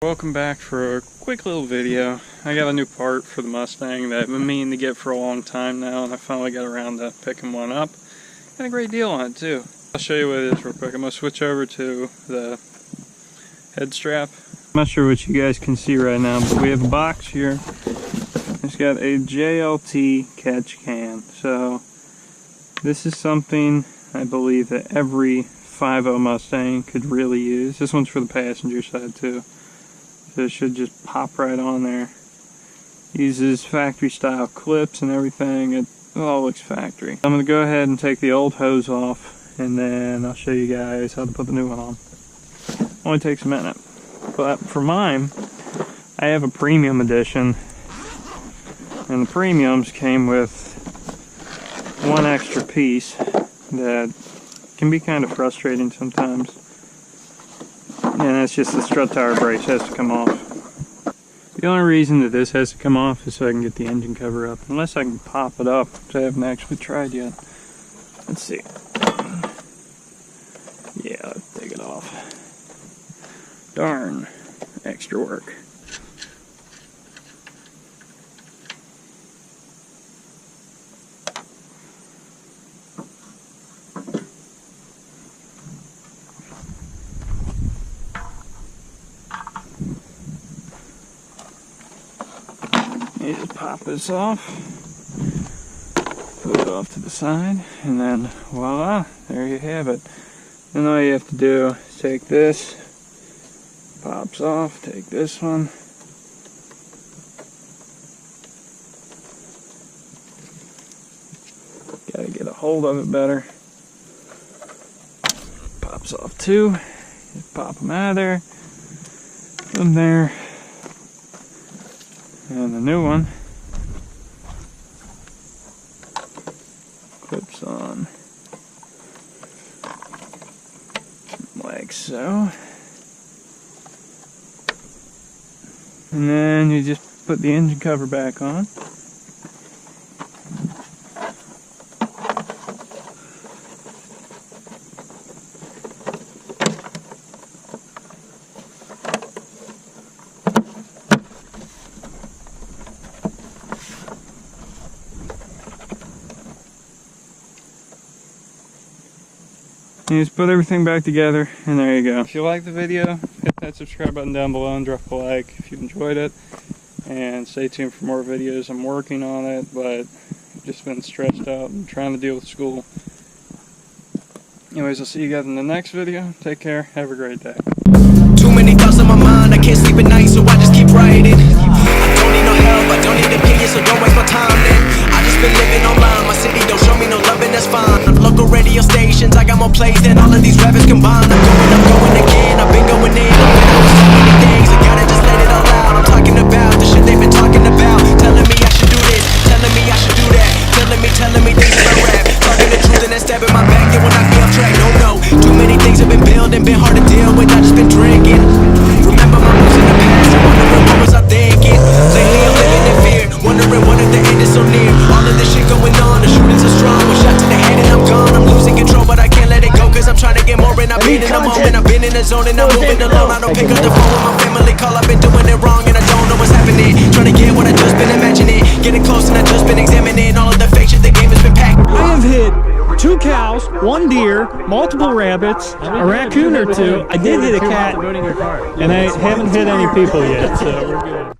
Welcome back for a quick little video. I got a new part for the Mustang that I've been meaning to get for a long time now, and I finally got around to picking one up. Got a great deal on it too. I'll show you what it is real quick. I'm going to switch over to the head strap. I'm not sure what you guys can see right now, but we have a box here. It's got a JLT catch can. So this is something I believe that every 5.0 Mustang could really use. This one's for the passenger side too. So it should just pop right on there. Uses factory style clips and everything. It all looks factory. I'm going to go ahead and take the old hose off, and then I'll show you guys how to put the new one on. Only takes a minute. But for mine, I have a premium edition, and the premiums came with one extra piece that can be kind of frustrating sometimes. And that's just the strut tower brace has to come off. The only reason that this has to come off is so I can get the engine cover up. Unless I can pop it up, which I haven't actually tried yet. Let's see. Yeah, let's take it off. Darn, extra work. You just pop this off, put it off to the side, and then voila, there you have it. Then all you have to do is take this, pops off, take this one, gotta get a hold of it better, pops off too, just pop them out of there, put them there. And the new one clips on like so. And then you just put the engine cover back on. You just put everything back together, and there you go. If you like the video, hit that subscribe button down below and drop a like if you enjoyed it. And stay tuned for more videos. I'm working on it, but I've just been stressed out and trying to deal with school. Anyways, I'll see you guys in the next video. Take care. Have a great day. Too many thoughts on my mind. I can't sleep at night, so I just keep writing. I don't need no help. I don't need opinions, so don't waste my time then. I just been living online. My city don't show me no love, and that's fine. Local radio stations, I got more plays than all of these rappers combined. I'm going again. I've been going in. I'm fed up with so many things. I gotta just let it all out. I'm talking about the shit they've been talking about. Telling me I should do this, telling me I should do that. Telling me things about rap. Talking the truth and then stabbing my back. They will knock me off track. No, too many things have been building, been hard to deal with. I just been drinking. Remember my moves in the past. I'm wondering what was I thinking. Lately I'm living in fear, wondering what if the end is so near. All of this shit going on, the shootings are strong. One shot to the head and I'm gone. I'm losing control, but I can't let it go, cause I'm trying to get more. And I've been in the moment, I've been in the zone, and I'm moving alone. I don't pick up the phone when my family call. I've been doing it wrong and I don't know what's happening. Trying to get what I just been imagining. Getting close and I just been examining all of the fake shit the game has been packed. I have hit 2 cows, 1 deer, multiple rabbits, a raccoon or 2. I did hit a cat, and I haven't hit any people yet, so we're good.